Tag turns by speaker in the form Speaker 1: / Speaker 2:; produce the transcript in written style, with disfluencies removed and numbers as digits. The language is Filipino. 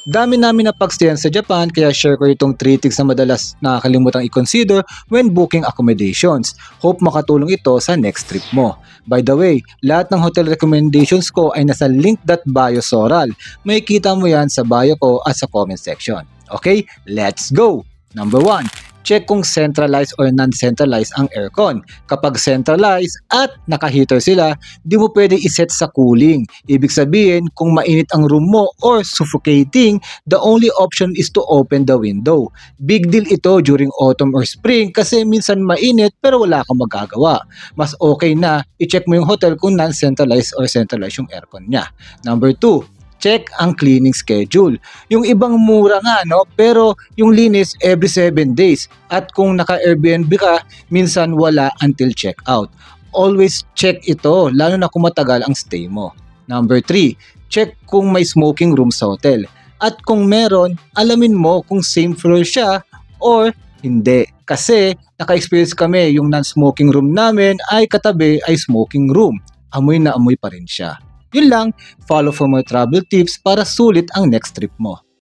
Speaker 1: Dami namin napagstayan sa Japan kaya share ko itong 3 tips na madalas nakakalimutang i-consider when booking accommodations. Hope makatulong ito sa next trip mo. By the way, lahat ng hotel recommendations ko ay nasa link.bio Soral. May kita mo yan sa bio ko at sa comment section. Okay, let's go! Number 1, check kung centralized or non-centralized ang aircon. Kapag centralized at naka-heater sila, di mo pwede iset sa cooling. Ibig sabihin, kung mainit ang room mo or suffocating, the only option is to open the window. Big deal ito during autumn or spring kasi minsan mainit pero wala kang magagawa. Mas okay na i-check mo yung hotel kung non-centralized or centralized yung aircon niya. Number 2, check ang cleaning schedule. Yung ibang mura nga, no? Pero yung linis every 7 days. At kung naka-Airbnb ka, minsan wala until check-out. Always check ito, lalo na kung matagal ang stay mo. Number 3, check kung may smoking room sa hotel. At kung meron, alamin mo kung same floor siya or hindi. Kasi naka-experience kami yung non-smoking room namin ay katabi ay smoking room. Amoy na amoy pa rin siya. Yun lang, follow for more travel tips para sulit ang next trip mo.